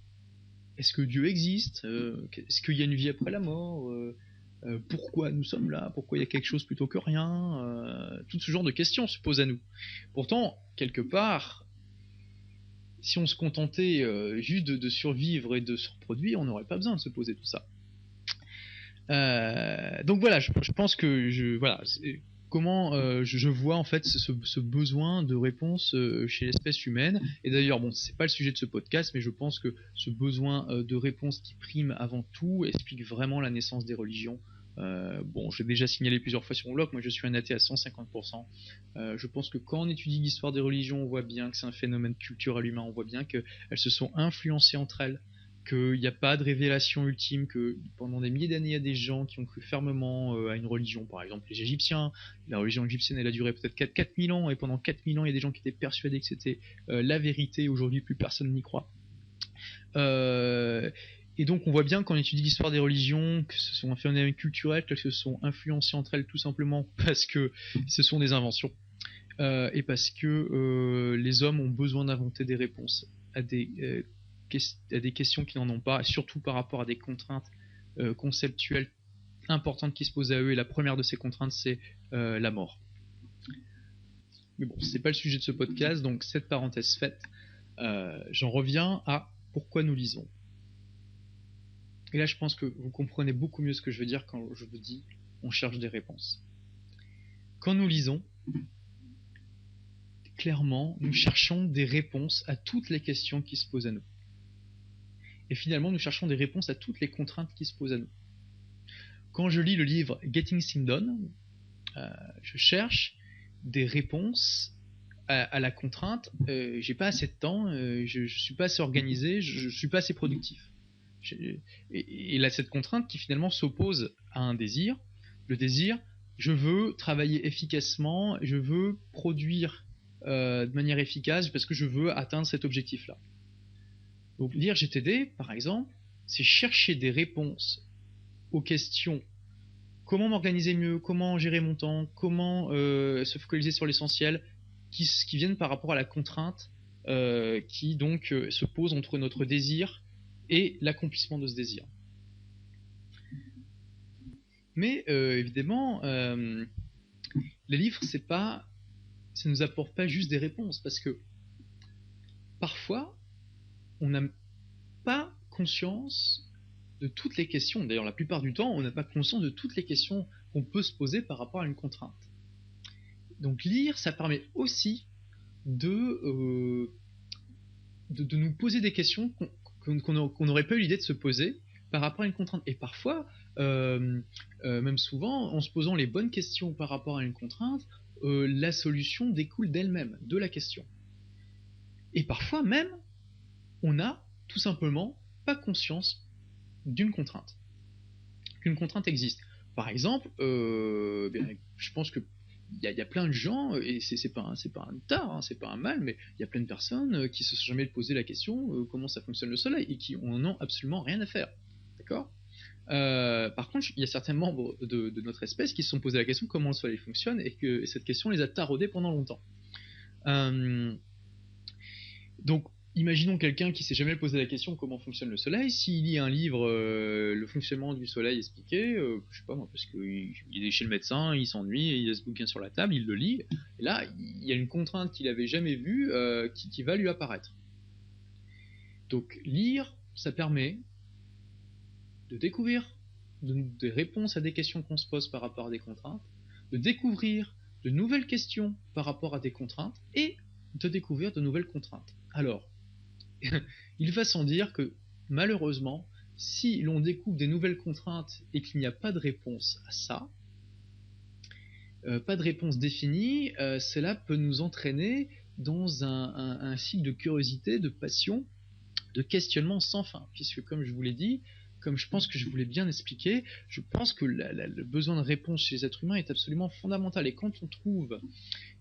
Est-ce que Dieu existe? Est-ce qu'il y a une vie après la mort? Pourquoi nous sommes là? Pourquoi il y a quelque chose plutôt que rien? Tout ce genre de questions se posent à nous. Pourtant, quelque part, si on se contentait juste de survivre et de se reproduire, on n'aurait pas besoin de se poser tout ça. Donc voilà, je pense que voilà, comment je vois en fait ce besoin de réponse chez l'espèce humaine. Et d'ailleurs, bon, c'est pas le sujet de ce podcast, mais je pense que ce besoin de réponse qui prime avant tout explique vraiment la naissance des religions. Bon, j'ai déjà signalé plusieurs fois sur mon blog, moi je suis un athée à 150%. Je pense que quand on étudie l'histoire des religions, on voit bien que c'est un phénomène culturel humain, on voit bien qu'elles se sont influencées entre elles, qu'il n'y a pas de révélation ultime, que pendant des milliers d'années, il y a des gens qui ont cru fermement à une religion, par exemple les Égyptiens. La religion égyptienne, elle a duré peut-être 4000 ans, et pendant 4000 ans, il y a des gens qui étaient persuadés que c'était la vérité. Aujourd'hui, plus personne n'y croit. Et donc on voit bien quand on étudie l'histoire des religions que ce sont un phénomène culturel, qu'elles se sont influencées entre elles tout simplement parce que ce sont des inventions, et parce que les hommes ont besoin d'inventer des réponses à des questions qui n'en ont pas, et surtout par rapport à des contraintes conceptuelles importantes qui se posent à eux. Et la première de ces contraintes, c'est la mort. Mais bon, c'est pas le sujet de ce podcast, donc cette parenthèse faite, j'en reviens à pourquoi nous lisons. Et là, je pense que vous comprenez beaucoup mieux ce que je veux dire quand je vous dis on cherche des réponses. Quand nous lisons, clairement, nous cherchons des réponses à toutes les questions qui se posent à nous. Et finalement, nous cherchons des réponses à toutes les contraintes qui se posent à nous. Quand je lis le livre Getting Things Done, je cherche des réponses à la contrainte. J'ai pas assez de temps, je suis pas assez organisé, je suis pas assez productif. Et là, cette contrainte qui finalement s'oppose à un désir. Le désir, je veux travailler efficacement, je veux produire de manière efficace parce que je veux atteindre cet objectif-là. Donc lire GTD, par exemple, c'est chercher des réponses aux questions: comment m'organiser mieux, comment gérer mon temps, comment se focaliser sur l'essentiel, qui viennent par rapport à la contrainte qui donc se pose entre notre désir et l'accomplissement de ce désir. Mais évidemment, les livres, ça nous apporte pas juste des réponses, parce que parfois, on n'a pas conscience de toutes les questions. D'ailleurs, la plupart du temps, on n'a pas conscience de toutes les questions qu'on peut se poser par rapport à une contrainte. Donc lire, ça permet aussi de nous poser des questions qu'on n'aurait pas eu l'idée de se poser par rapport à une contrainte. Et parfois, même souvent, en se posant les bonnes questions par rapport à une contrainte, la solution découle d'elle-même, de la question. Et parfois même, on n'a tout simplement pas conscience d'une contrainte, qu'une contrainte existe. par exemple, je pense que il y a plein de gens, et c'est pas un tard, hein, c'est pas un mal, mais il y a plein de personnes qui se sont jamais posé la question comment ça fonctionne le soleil et qui en ont absolument rien à faire. D'accord. Par contre, il y a certains membres de notre espèce qui se sont posé la question comment le soleil fonctionne et que cette question les a taraudés pendant longtemps. Donc, imaginons quelqu'un qui s'est jamais posé la question comment fonctionne le soleil. S'il lit un livre, le fonctionnement du soleil expliqué, je sais pas moi, parce qu'il est chez le médecin, il s'ennuie, il a ce bouquin sur la table, il le lit. Et là, il y a une contrainte qu'il avait jamais vue qui va lui apparaître. Donc, lire, ça permet de découvrir des réponses à des questions qu'on se pose par rapport à des contraintes, de découvrir de nouvelles questions par rapport à des contraintes et de découvrir de nouvelles contraintes. Alors, il va sans dire que malheureusement, si l'on découvre des nouvelles contraintes et qu'il n'y a pas de réponse à ça, pas de réponse définie, cela peut nous entraîner dans un cycle de curiosité, de passion, de questionnement sans fin, puisque comme je vous l'ai dit, comme je pense que je vous l'ai bien expliqué, je pense que le besoin de réponse chez les êtres humains est absolument fondamental. Et quand on trouve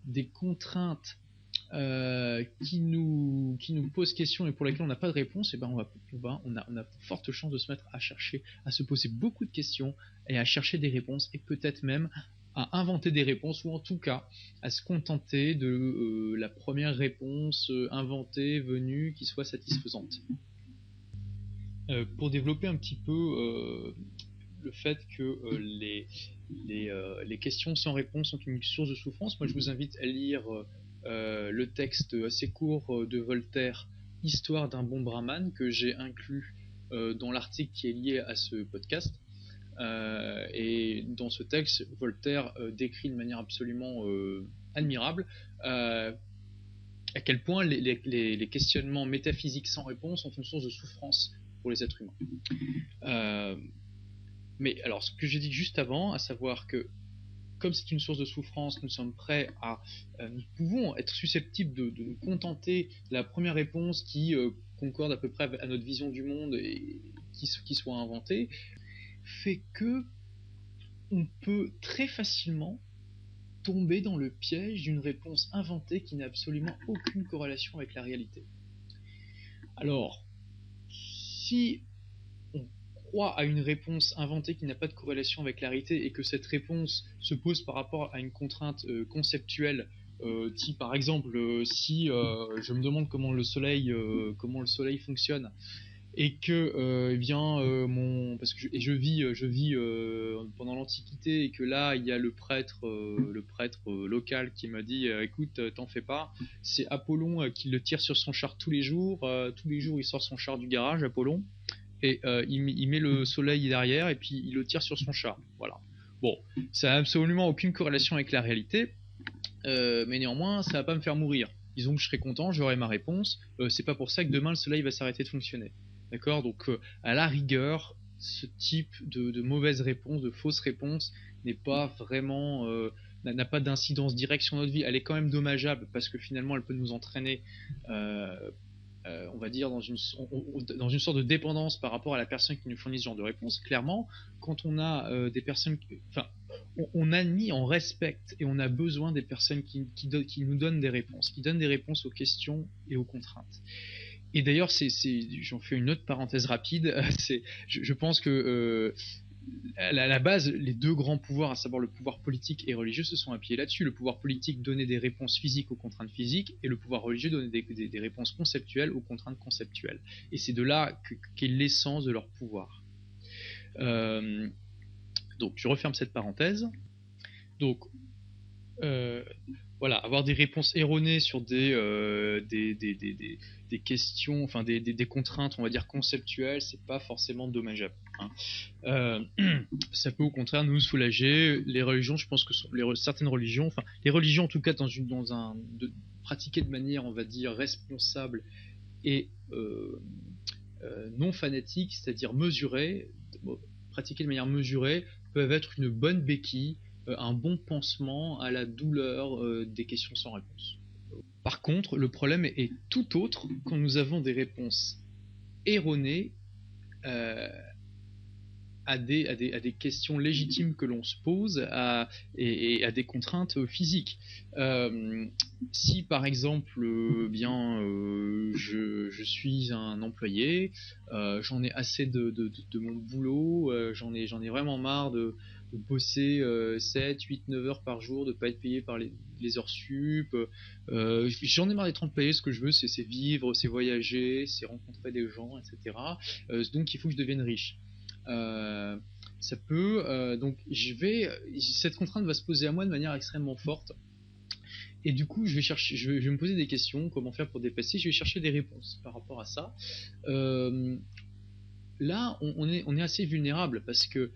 des contraintes qui nous posent question et pour lesquelles on n'a pas de réponse, et ben on a forte chance de se mettre à chercher, à se poser beaucoup de questions et à chercher des réponses et peut-être même à inventer des réponses ou en tout cas à se contenter de la première réponse inventée, venue, qui soit satisfaisante. Pour développer un petit peu le fait que les questions sans réponse sont une source de souffrance, moi je vous invite à lire le texte assez court de Voltaire, Histoire d'un bon brahman, que j'ai inclus dans l'article qui est lié à ce podcast. Et dans ce texte, Voltaire décrit de manière absolument admirable à quel point les questionnements métaphysiques sans réponse sont une source de souffrance pour les êtres humains. Mais alors, ce que j'ai dit juste avant, à savoir que comme c'est une source de souffrance, nous sommes prêts à, nous pouvons être susceptibles de nous contenter de la première réponse qui concorde à peu près à notre vision du monde et qui soit inventée, fait que on peut très facilement tomber dans le piège d'une réponse inventée qui n'a absolument aucune corrélation avec la réalité. Alors, si on croit à une réponse inventée qui n'a pas de corrélation avec la réalité et que cette réponse se pose par rapport à une contrainte conceptuelle, type par exemple si je me demande comment le soleil fonctionne et que parce que je vis pendant l'Antiquité et que là il y a le prêtre local qui m'a dit écoute, t'en fais pas, c'est Apollon qui le tire sur son char tous les jours il sort son char du garage, Apollon, et il met le soleil derrière et puis il le tire sur son char. Voilà. Bon, ça n'a absolument aucune corrélation avec la réalité, mais néanmoins ça va pas me faire mourir. Disons que je serai content, j'aurai ma réponse, c'est pas pour ça que demain le soleil va s'arrêter de fonctionner. D'accord. Donc à la rigueur, ce type de mauvaise réponse, de fausse réponse n'est pas vraiment n'a pas d'incidence directe sur notre vie. Elle est quand même dommageable parce que finalement elle peut nous entraîner on va dire dans une sorte de dépendance par rapport à la personne qui nous fournit ce genre de réponse. Clairement, quand on a des personnes, on admit, on respecte et on a besoin des personnes qui nous donnent des réponses, qui donnent des réponses aux questions et aux contraintes. Et d'ailleurs, j'en fais une autre parenthèse rapide. Je pense que à la base, les deux grands pouvoirs, à savoir le pouvoir politique et religieux, se sont appuyés là-dessus. Le pouvoir politique donnait des réponses physiques aux contraintes physiques, et le pouvoir religieux donnait des réponses conceptuelles aux contraintes conceptuelles. Et c'est de là qu'est l'essence de leur pouvoir. Donc, je referme cette parenthèse. Donc, voilà, avoir des réponses erronées sur des questions, enfin des contraintes, on va dire conceptuelles, c'est pas forcément dommageable. Hein. Ça peut au contraire nous soulager. Les religions, je pense que certaines religions, enfin les religions en tout cas pratiquer de manière, on va dire, responsable et non fanatique, c'est-à-dire mesurée, pratiquer de manière mesurée, peuvent être une bonne béquille, un bon pansement à la douleur des questions sans réponse. Par contre, le problème est tout autre quand nous avons des réponses erronées à des questions légitimes que l'on se pose et à des contraintes physiques. Si par exemple, je suis un employé, j'en ai assez de mon boulot, j'en ai vraiment marre de bosser 7, 8, 9 heures par jour, de pas être payé par les heures sup. J'en ai marre d'être employé, ce que je veux c'est vivre, c'est voyager, c'est rencontrer des gens, etc. Donc il faut que je devienne riche. Ça peut, donc cette contrainte va se poser à moi de manière extrêmement forte. Et du coup, je vais me poser des questions, comment faire pour dépasser, je vais chercher des réponses par rapport à ça. Là, on est assez vulnérable parce que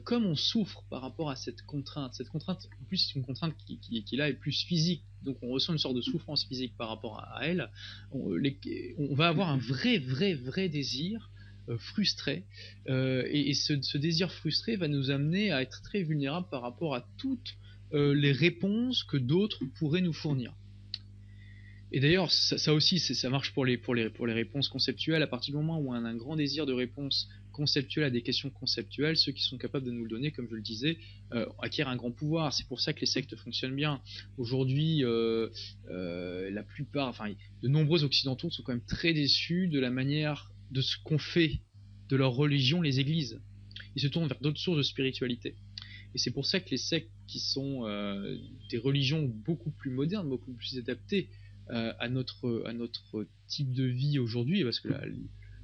comme on souffre par rapport à cette contrainte en plus c'est une contrainte qui là est plus physique, donc on ressent une sorte de souffrance physique par rapport à elle, on va avoir un vrai désir frustré, et ce désir frustré va nous amener à être très vulnérables par rapport à toutes les réponses que d'autres pourraient nous fournir. Et d'ailleurs, ça aussi, ça marche pour les réponses conceptuelles. À partir du moment où on a un grand désir de réponse conceptuelle à des questions conceptuelles, ceux qui sont capables de nous le donner, comme je le disais, acquièrent un grand pouvoir. C'est pour ça que les sectes fonctionnent bien. Aujourd'hui, la plupart, enfin, de nombreux occidentaux sont quand même très déçus de la manière de ce qu'ont fait de leur religion les églises. Ils se tournent vers d'autres sources de spiritualité. Et c'est pour ça que les sectes qui sont des religions beaucoup plus modernes, beaucoup plus adaptées à notre type de vie aujourd'hui, parce que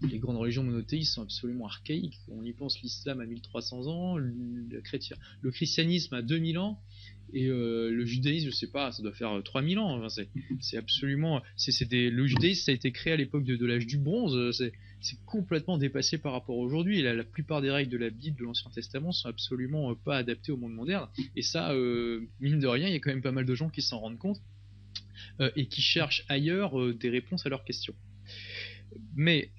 les grandes religions monothéistes sont absolument archaïques. On y pense, l'islam a 1300 ans, le christianisme a 2000 ans, et le judaïsme, je sais pas, ça doit faire 3000 ans. Enfin, c'est absolument... le judaïsme, ça a été créé à l'époque de l'âge du bronze. C'est complètement dépassé par rapport à aujourd'hui. La plupart des règles de la Bible, de l'Ancien Testament, sont absolument pas adaptées au monde moderne. Et ça, mine de rien, il y a quand même pas mal de gens qui s'en rendent compte et qui cherchent ailleurs des réponses à leurs questions. Mais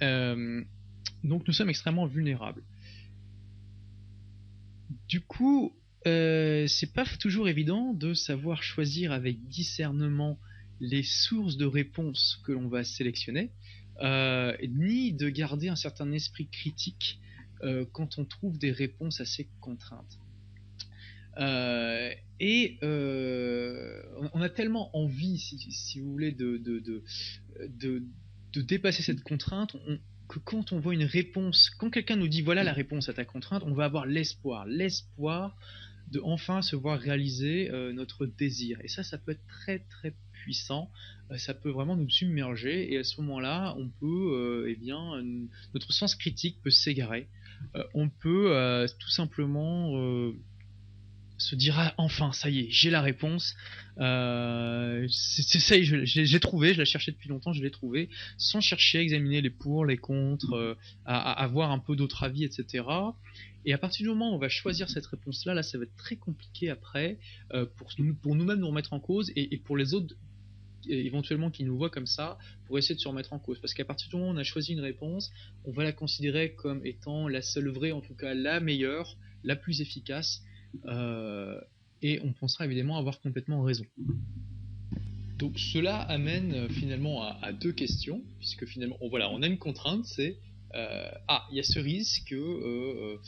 donc nous sommes extrêmement vulnérables. Du coup, c'est pas toujours évident de savoir choisir avec discernement les sources de réponses que l'on va sélectionner, ni de garder un certain esprit critique quand on trouve des réponses assez contraintes. On a tellement envie, si vous voulez, de dépasser cette contrainte, que quand on voit une réponse, quand quelqu'un nous dit voilà la réponse à ta contrainte, on va avoir l'espoir de enfin se voir réaliser notre désir. Et ça peut être très très puissant, ça peut vraiment nous submerger, et à ce moment-là, on peut, notre sens critique peut s'égarer, on peut tout simplement se dira enfin ça y est, j'ai la réponse, c'est ça y est, j'ai trouvé, je la cherchais depuis longtemps, je l'ai trouvé, sans chercher à examiner les pour, les contre, à avoir un peu d'autres avis, etc. Et à partir du moment où on va choisir cette réponse là, ça va être très compliqué après pour nous-mêmes nous remettre en cause, et pour les autres éventuellement qui nous voient comme ça, pour essayer de se remettre en cause, parce qu'à partir du moment où on a choisi une réponse, on va la considérer comme étant la seule vraie, en tout cas la meilleure, la plus efficace, et on pensera évidemment avoir complètement raison. Donc cela amène finalement à deux questions, puisque finalement on a une contrainte, c'est il y a ce risque que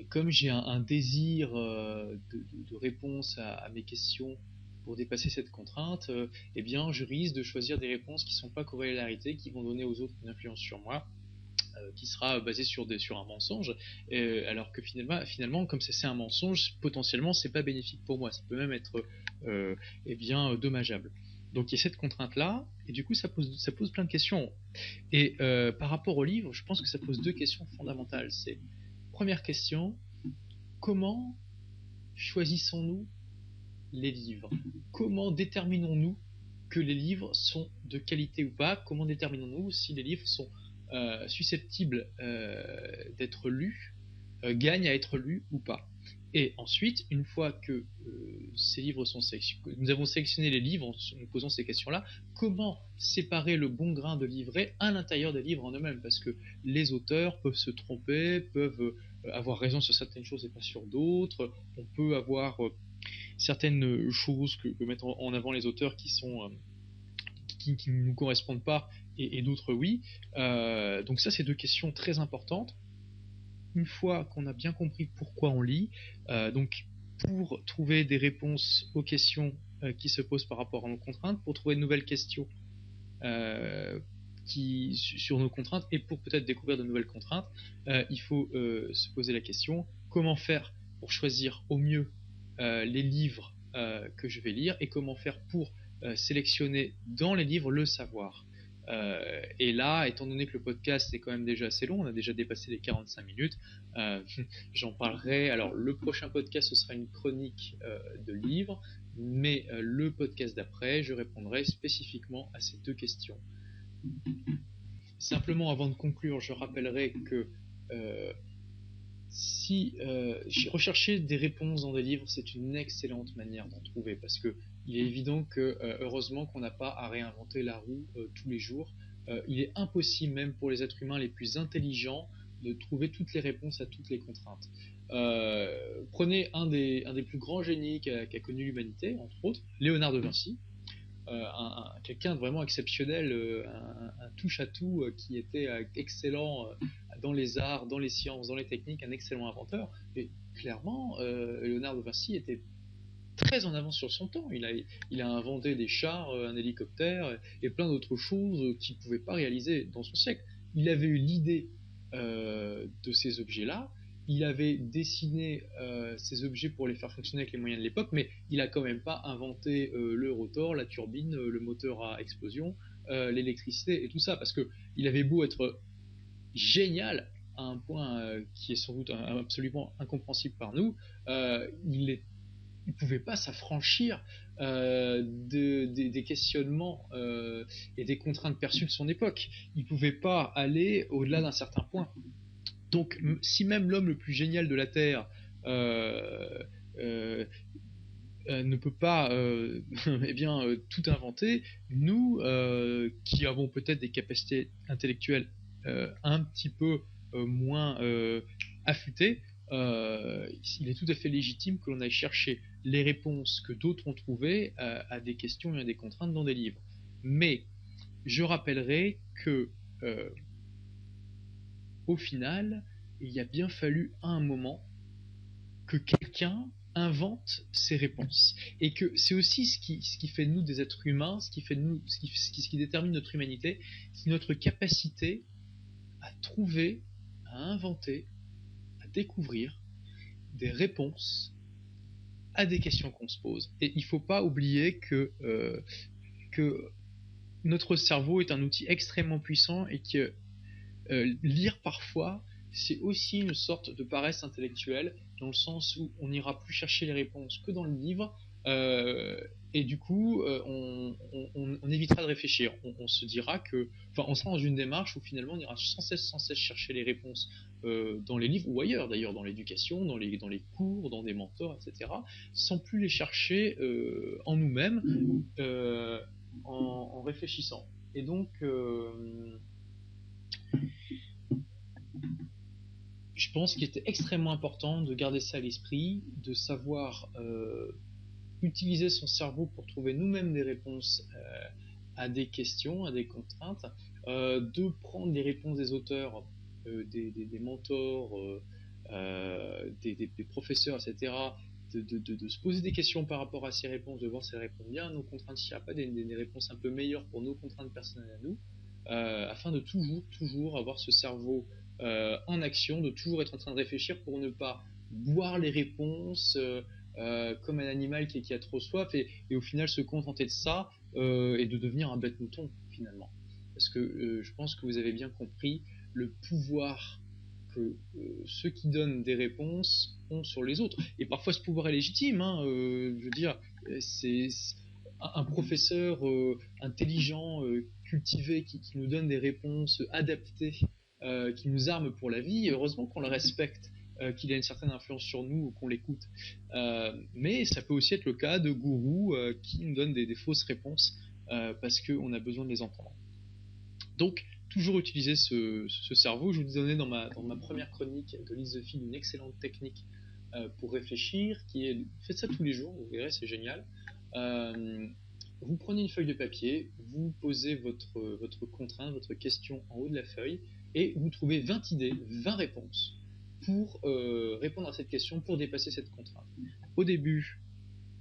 comme j'ai un désir de réponse à mes questions pour dépasser cette contrainte, eh bien je risque de choisir des réponses qui ne sont pas corrélarités, qui vont donner aux autres une influence sur moi, qui sera basé sur un mensonge, alors que finalement comme c'est un mensonge, potentiellement c'est pas bénéfique pour moi, ça peut même être dommageable. Donc il y a cette contrainte là, et du coup ça pose plein de questions. Et par rapport au livre, je pense que ça pose deux questions fondamentales. C'est, première question, comment choisissons-nous les livres? Comment déterminons-nous que les livres sont de qualité ou pas? Comment déterminons-nous si les livres sont susceptibles d'être lus, gagnent à être lus ou pas? Et ensuite, une fois que ces livres sont sélectionnés, nous avons sélectionné les livres en nous posant ces questions-là, comment séparer le bon grain de livret à l'intérieur des livres en eux-mêmes? Parce que les auteurs peuvent se tromper, peuvent avoir raison sur certaines choses et pas sur d'autres. On peut avoir certaines choses que mettent en avant les auteurs qui sont qui ne nous correspondent pas, et d'autres oui. Donc ça, c'est deux questions très importantes. une fois qu'on a bien compris pourquoi on lit, donc pour trouver des réponses aux questions qui se posent par rapport à nos contraintes, pour trouver de nouvelles questions sur nos contraintes et pour peut-être découvrir de nouvelles contraintes, il faut se poser la question comment faire pour choisir au mieux les livres que je vais lire et comment faire pour sélectionner dans les livres le savoir. Et là, étant donné que le podcast est quand même déjà assez long, on a déjà dépassé les 45 minutes, j'en parlerai. Alors, le prochain podcast, ce sera une chronique de livres, mais le podcast d'après, je répondrai spécifiquement à ces deux questions. Simplement, avant de conclure, je rappellerai que si rechercher des réponses dans des livres, c'est une excellente manière d'en trouver, parce que il est évident que heureusement qu'on n'a pas à réinventer la roue tous les jours. Il est impossible, même pour les êtres humains les plus intelligents, de trouver toutes les réponses à toutes les contraintes. Prenez un des plus grands génies qu'a connu l'humanité, entre autres, Léonard de Vinci. Quelqu'un de vraiment exceptionnel, un touche-à-tout qui était excellent dans les arts, dans les sciences, dans les techniques, un excellent inventeur. Et clairement, Léonard de Vinci était très en avance sur son temps. Il a inventé des chars, un hélicoptère et plein d'autres choses qu'il ne pouvait pas réaliser dans son siècle. Il avait eu l'idée de ces objets-là. Il avait dessiné ces objets pour les faire fonctionner avec les moyens de l'époque, mais il n'a quand même pas inventé le rotor, la turbine, le moteur à explosion, l'électricité et tout ça, parce qu'il avait beau être génial à un point qui est sans doute absolument incompréhensible par nous, il ne pouvait pas s'affranchir des questionnements et des contraintes perçues de son époque. Il ne pouvait pas aller au-delà d'un certain point. Donc, si même l'homme le plus génial de la Terre ne peut pas tout inventer, nous, qui avons peut-être des capacités intellectuelles un petit peu moins affûtées, il est tout à fait légitime que l'on aille chercher les réponses que d'autres ont trouvées à des questions et à des contraintes dans des livres. Mais je rappellerai que au final, il a bien fallu à un moment que quelqu'un invente ses réponses. Et que c'est aussi ce qui fait de nous des êtres humains, ce qui détermine notre humanité, c'est notre capacité à trouver, à inventer, à découvrir des réponses à des questions qu'on se pose. Et il ne faut pas oublier que notre cerveau est un outil extrêmement puissant et que lire parfois, c'est aussi une sorte de paresse intellectuelle, dans le sens où on n'ira plus chercher les réponses que dans le livre, et du coup, on évitera de réfléchir. On se dira que, enfin, on sera dans une démarche où finalement on ira sans cesse chercher les réponses dans les livres ou ailleurs, d'ailleurs, dans l'éducation, dans les cours, dans des mentors, etc., sans plus les chercher en nous-mêmes, en réfléchissant. Et donc, je pense qu'il était extrêmement important de garder ça à l'esprit, de savoir utiliser son cerveau pour trouver nous-mêmes des réponses à des questions, à des contraintes, de prendre les réponses des auteurs, des mentors, des professeurs, etc., de se poser des questions par rapport à ces réponses, de voir si elles répondent bien à nos contraintes, s'il n'y a pas des réponses un peu meilleures pour nos contraintes personnelles à nous, afin de toujours avoir ce cerveau en action, de toujours être en train de réfléchir pour ne pas boire les réponses comme un animal qui a trop soif et au final se contenter de ça et de devenir un bête mouton finalement. Parce que je pense que vous avez bien compris le pouvoir que ceux qui donnent des réponses ont sur les autres. Et parfois ce pouvoir est légitime, hein, je veux dire, c'est un professeur intelligent, cultivé, qui nous donne des réponses adaptées, qui nous arme pour la vie, heureusement qu'on le respecte, qu'il a une certaine influence sur nous ou qu'on l'écoute. Mais ça peut aussi être le cas de gourous qui nous donnent des fausses réponses parce qu'on a besoin de les entendre. Donc, toujours utiliser ce cerveau. Je vous donnais dans ma première chronique de Philosophie une excellente technique pour réfléchir, qui est faites ça tous les jours, vous verrez, c'est génial. Vous prenez une feuille de papier, vous posez votre contrainte, votre question en haut de la feuille, et vous trouvez 20 idées, 20 réponses. pour répondre à cette question, pour dépasser cette contrainte. Au début,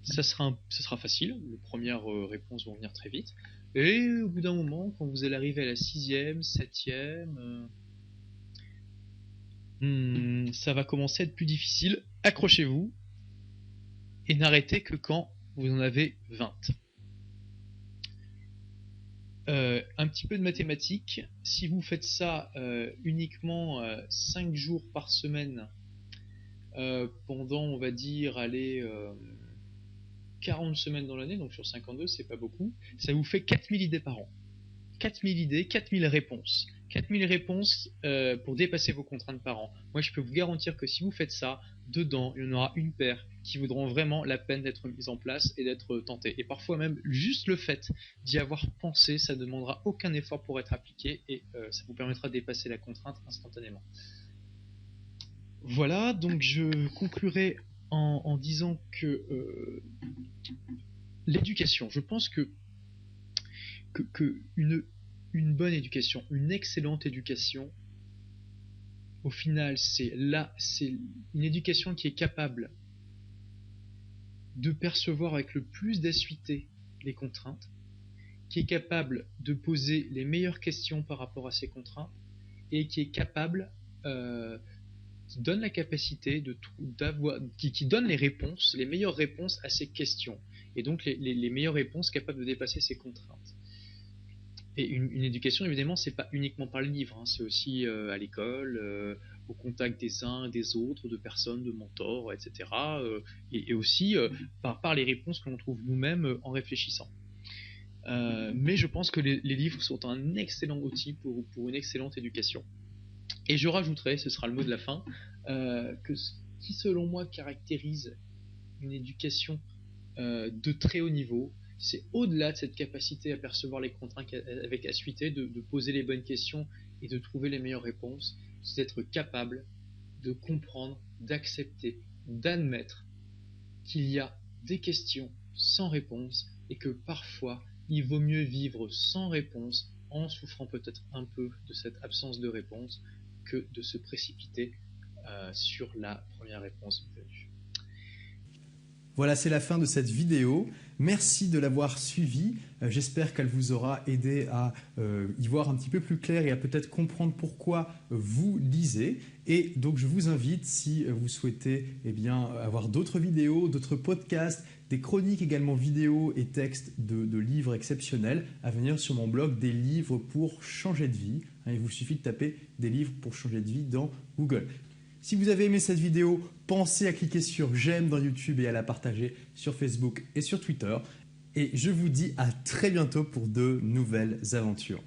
ça sera facile, les premières réponses vont venir très vite, et au bout d'un moment, quand vous allez arriver à la 6e, 7e, ça va commencer à être plus difficile. Accrochez-vous, et n'arrêtez que quand vous en avez 20. Un petit peu de mathématiques, si vous faites ça uniquement 5 jours par semaine pendant, on va dire, 40 semaines dans l'année, donc sur 52, c'est pas beaucoup, ça vous fait 4000 idées par an. 4000 idées, 4000 réponses. 4000 réponses pour dépasser vos contraintes par an. Moi, je peux vous garantir que si vous faites ça, dedans, il y en aura une paire qui vaudront vraiment la peine d'être mise en place et d'être tentée. Et parfois même, juste le fait d'y avoir pensé, ça ne demandera aucun effort pour être appliqué et ça vous permettra de dépasser la contrainte instantanément. Voilà, donc je conclurai en disant que l'éducation, je pense que une bonne éducation, une excellente éducation, au final, c'est une éducation qui est capable de percevoir avec le plus d'acuité les contraintes, qui est capable de poser les meilleures questions par rapport à ces contraintes, et qui est capable, qui donne la capacité qui donne les réponses, les meilleures réponses à ces questions, et donc les meilleures réponses capables de dépasser ces contraintes. Et une éducation, évidemment, c'est pas uniquement par le livre, hein, c'est aussi à l'école, au contact des uns et des autres, de personnes, de mentors, etc. Et aussi par les réponses que l'on trouve nous-mêmes en réfléchissant. Mais je pense que les livres sont un excellent outil pour une excellente éducation. Et je rajouterai, ce sera le mot de la fin, que ce qui selon moi caractérise une éducation de très haut niveau, c'est au-delà de cette capacité à percevoir les contraintes avec acuité, de poser les bonnes questions et de trouver les meilleures réponses, c'est d'être capable de comprendre, d'accepter, d'admettre qu'il y a des questions sans réponse et que parfois il vaut mieux vivre sans réponse en souffrant peut-être un peu de cette absence de réponse que de se précipiter sur la première réponse venue. Voilà, c'est la fin de cette vidéo. Merci de l'avoir suivie. J'espère qu'elle vous aura aidé à y voir un petit peu plus clair et à peut-être comprendre pourquoi vous lisez. Et donc, je vous invite, si vous souhaitez avoir d'autres vidéos, d'autres podcasts, des chroniques également vidéo et textes de livres exceptionnels, à venir sur mon blog Des livres pour changer de vie. Il vous suffit de taper Des livres pour changer de vie dans Google. Si vous avez aimé cette vidéo, pensez à cliquer sur j'aime dans YouTube et à la partager sur Facebook et sur Twitter. Et je vous dis à très bientôt pour de nouvelles aventures.